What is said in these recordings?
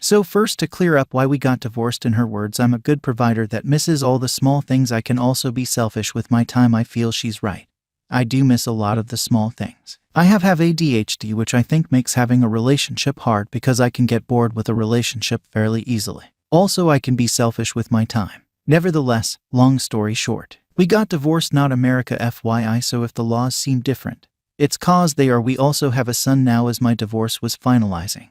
So first, to clear up why we got divorced, in her words, I'm a good provider that misses all the small things. I can also be selfish with my time. I feel she's right. I do miss a lot of the small things. I have ADHD, which I think makes having a relationship hard because I can get bored with a relationship fairly easily. Also, I can be selfish with my time. Nevertheless, long story short, we got divorced, not America FYI, so if the laws seem different, it's cause they are. We also have a son now, as my divorce was finalizing.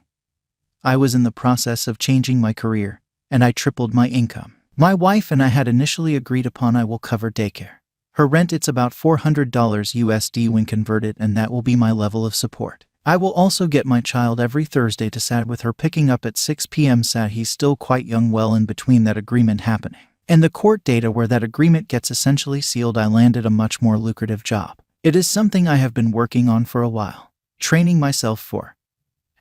I was in the process of changing my career, and I tripled my income. My wife and I had initially agreed upon I will cover daycare. Her rent, it's about $400 USD when converted, and that will be my level of support. I will also get my child every Thursday to SAT, with her picking up at 6 p.m. SAT. He's still quite young. Well, in between that agreement happening and the court data where that agreement gets essentially sealed, I landed a much more lucrative job. It is something I have been working on for a while, training myself for,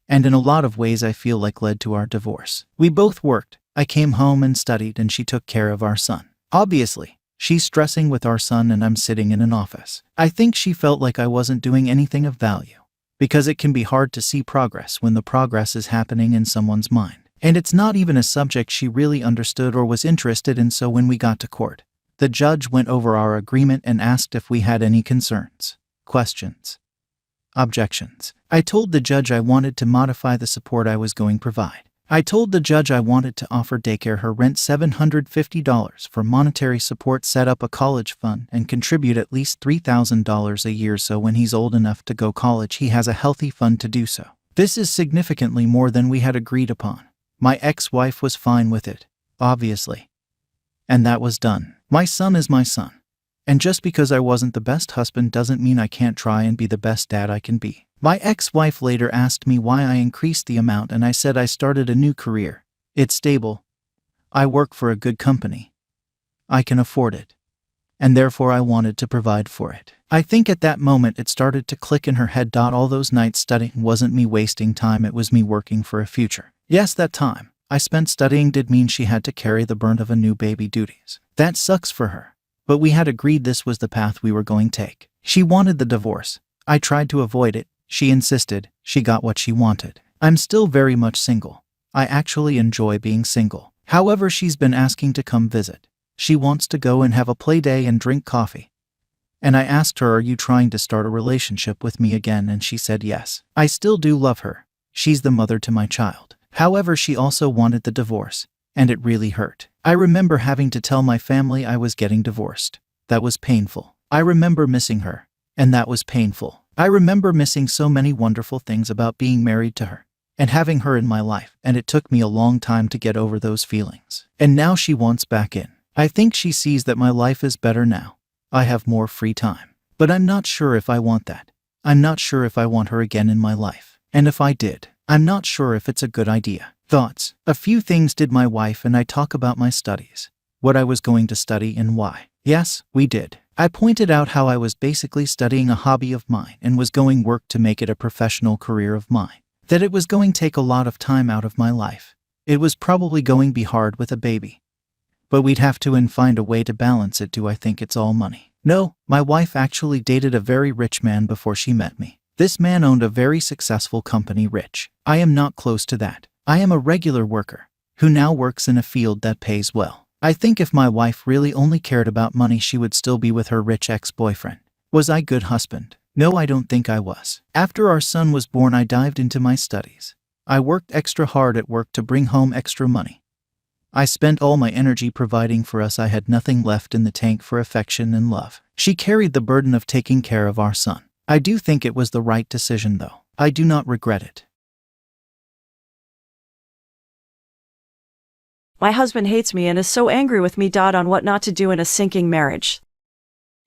and in a lot of ways I feel like led to our divorce. We both worked. I came home and studied, and she took care of our son. Obviously, she's stressing with our son, and I'm sitting in an office. I think she felt like I wasn't doing anything of value, because it can be hard to see progress when the progress is happening in someone's mind. And it's not even a subject she really understood or was interested in. So when we got to court, the judge went over our agreement and asked if we had any concerns, questions, objections. I told the judge I wanted to modify the support I was going to provide. I told the judge I wanted to offer daycare her rent $750 for monetary support, set up a college fund, and contribute at least $3,000 a year so when he's old enough to go college he has a healthy fund to do so. This is significantly more than we had agreed upon. My ex-wife was fine with it, obviously. And that was done. My son is my son. And just because I wasn't the best husband doesn't mean I can't try and be the best dad I can be. My ex-wife later asked me why I increased the amount, and I said I started a new career. It's stable. I work for a good company. I can afford it. And therefore I wanted to provide for it. I think at that moment it started to click in her head. All those nights studying wasn't me wasting time, it was me working for a future. Yes, that time I spent studying did mean she had to carry the burden of a new baby duties. That sucks for her. But we had agreed this was the path we were going to take. She wanted the divorce. I tried to avoid it. She insisted. She got what she wanted. I'm still very much single. I actually enjoy being single. However, she's been asking to come visit. She wants to go and have a play day and drink coffee. And I asked her, are you trying to start a relationship with me again? And she said yes. I still do love her. She's the mother to my child. However, she also wanted the divorce, and it really hurt. I remember having to tell my family I was getting divorced. That was painful. I remember missing her, and that was painful. I remember missing so many wonderful things about being married to her and having her in my life, and it took me a long time to get over those feelings. And now she wants back in. I think she sees that my life is better now. I have more free time. But I'm not sure if I want that. I'm not sure if I want her again in my life. And if I did, I'm not sure if it's a good idea. Thoughts. A few things. Did my wife and I talk about my studies? What I was going to study and why? Yes, we did. I pointed out how I was basically studying a hobby of mine and was going work to make it a professional career of mine. That it was going to take a lot of time out of my life. It was probably going to be hard with a baby. But we'd have to and find a way to balance it. Do I think it's all money? No, my wife actually dated a very rich man before she met me. This man owned a very successful company. Rich. I am not close to that. I am a regular worker who now works in a field that pays well. I think if my wife really only cared about money, she would still be with her rich ex-boyfriend. Was I a good husband? No, I don't think I was. After our son was born, I dived into my studies. I worked extra hard at work to bring home extra money. I spent all my energy providing for us. I had nothing left in the tank for affection and love. She carried the burden of taking care of our son. I do think it was the right decision, though. I do not regret it. My husband hates me and is so angry with me. On what not to do in a sinking marriage.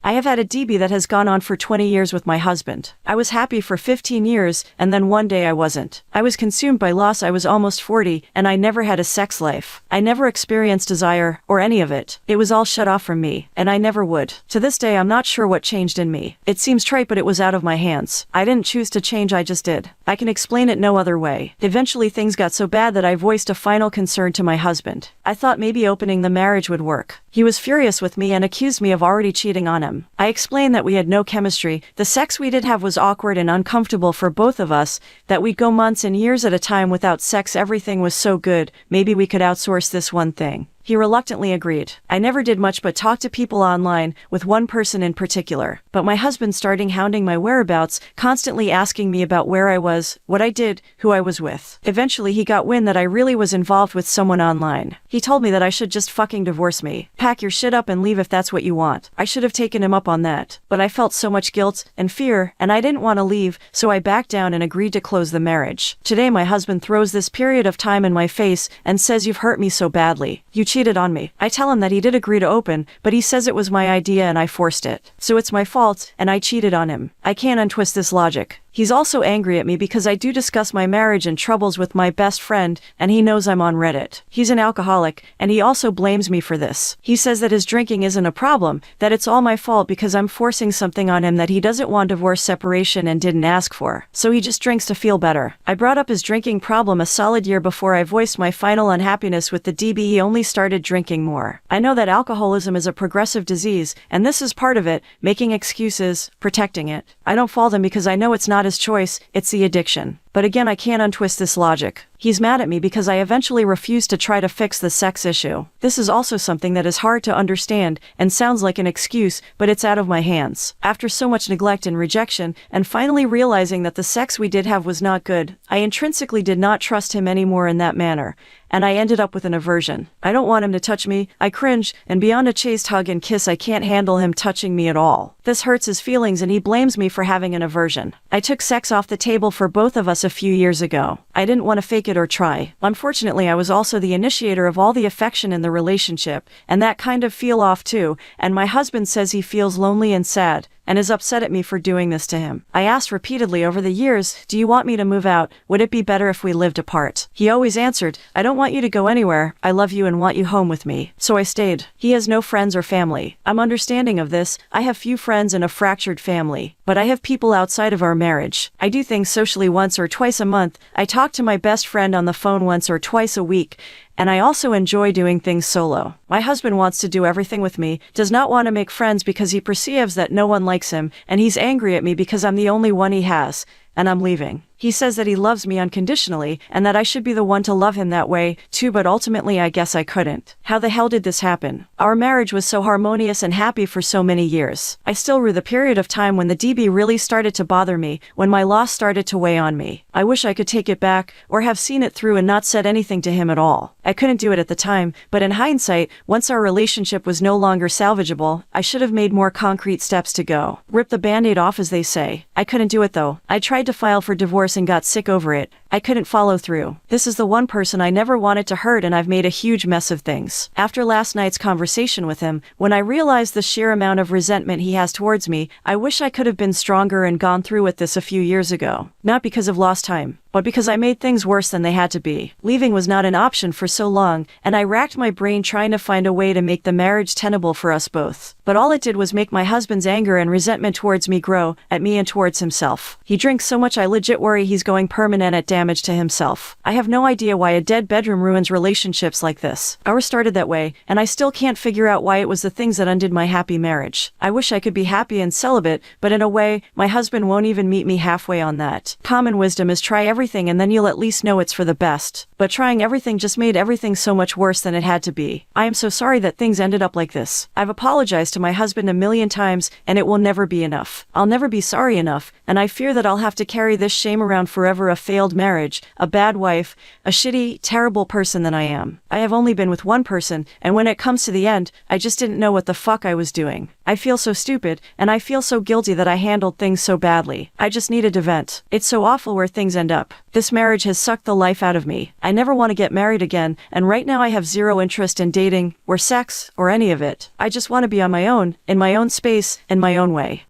I have had a DB that has gone on for 20 years with my husband. I was happy for 15 years, and then one day I wasn't. I was consumed by loss. I was almost 40, and I never had a sex life. I never experienced desire, or any of it. It was all shut off from me, and I never would. To this day, I'm not sure what changed in me. It seems trite, but it was out of my hands. I didn't choose to change, I just did. I can explain it no other way. Eventually things got so bad that I voiced a final concern to my husband. I thought maybe opening the marriage would work. He was furious with me and accused me of already cheating on him. him. I explained that we had no chemistry, the sex we did have was awkward and uncomfortable for both of us, that we'd go months and years at a time without sex, everything was so good, maybe we could outsource this one thing. He reluctantly agreed. I never did much but talk to people online, with one person in particular. But my husband started hounding my whereabouts, constantly asking me about where I was, what I did, who I was with. Eventually he got wind that I really was involved with someone online. He told me that I should just fucking divorce me. Pack your shit up and leave if that's what you want. I should have taken him up on that. But I felt so much guilt and fear, and I didn't want to leave, so I backed down and agreed to close the marriage. Today my husband throws this period of time in my face and says, "You've hurt me so badly. You cheated on me." I tell him that he did agree to open, but he says it was my idea and I forced it. So it's my fault, and I cheated on him. I can't untwist this logic. He's also angry at me because I do discuss my marriage and troubles with my best friend, and he knows I'm on Reddit. He's an alcoholic, and he also blames me for this. He says that his drinking isn't a problem, that it's all my fault because I'm forcing something on him that he doesn't want, divorce, separation, and didn't ask for. So he just drinks to feel better. I brought up his drinking problem a solid year before I voiced my final unhappiness with the DB. He only started drinking more. I know that alcoholism is a progressive disease, and this is part of it, making excuses, protecting it. I don't fault him because I know it's not his choice, it's the addiction. But again, I can't untwist this logic. He's mad at me because I eventually refused to try to fix the sex issue. This is also something that is hard to understand and sounds like an excuse, but it's out of my hands. After so much neglect and rejection, and finally realizing that the sex we did have was not good, I intrinsically did not trust him anymore in that manner, and I ended up with an aversion. I don't want him to touch me, I cringe, and beyond a chaste hug and kiss, I can't handle him touching me at all. This hurts his feelings and he blames me for having an aversion. I took sex off the table for both of us a few years ago. I didn't want to fake it or try. Unfortunately, I was also the initiator of all the affection in the relationship, and that kind of feel off too, and my husband says he feels lonely and sad, and is upset at me for doing this to him. I asked repeatedly over the years, "Do you want me to move out? Would it be better if we lived apart?" He always answered, "I don't want you to go anywhere, I love you and want you home with me." So I stayed. He has no friends or family. I'm understanding of this. I have few friends and a fractured family, but I have people outside of our marriage. I do things socially once or twice a month. I talk to my best friend on the phone once or twice a week, and I also enjoy doing things solo. My husband wants to do everything with me, does not want to make friends because he perceives that no one likes him, and he's angry at me because I'm the only one he has, and I'm leaving. He says that he loves me unconditionally, and that I should be the one to love him that way, too, but ultimately I guess I couldn't. How the hell did this happen? Our marriage was so harmonious and happy for so many years. I still rue the period of time when the DB really started to bother me, when my loss started to weigh on me. I wish I could take it back, or have seen it through and not said anything to him at all. I couldn't do it at the time, but in hindsight, once our relationship was no longer salvageable, I should have made more concrete steps to go. Rip the band-aid off, as they say. I couldn't do it though. I tried to file for divorce and got sick over it. I couldn't follow through. This is the one person I never wanted to hurt, and I've made a huge mess of things. After last night's conversation with him, when I realized the sheer amount of resentment he has towards me, I wish I could have been stronger and gone through with this a few years ago. Not because of lost time, but because I made things worse than they had to be. Leaving was not an option for so long, and I racked my brain trying to find a way to make the marriage tenable for us both. But all it did was make my husband's anger and resentment towards me grow, at me and towards himself. He drinks so much I legit worry he's going permanent at damage to himself. I have no idea why a dead bedroom ruins relationships like this. Ours started that way, and I still can't figure out why it was the things that undid my happy marriage. I wish I could be happy and celibate, but in a way, my husband won't even meet me halfway on that. Common wisdom is try everything and then you'll at least know it's for the best. But trying everything just made everything so much worse than it had to be. I am so sorry that things ended up like this. I've apologized to my husband a million times, and it will never be enough. I'll never be sorry enough, and I fear that I'll have to carry this shame around forever. A failed marriage, a bad wife, a shitty, terrible person that I am. I have only been with one person, and when it comes to the end, I just didn't know what the fuck I was doing. I feel so stupid, and I feel so guilty that I handled things so badly. I just needed to vent. It's so awful where things end up. This marriage has sucked the life out of me. I never want to get married again, and right now I have zero interest in dating, or sex, or any of it. I just want to be on my own, in my own space, in my own way.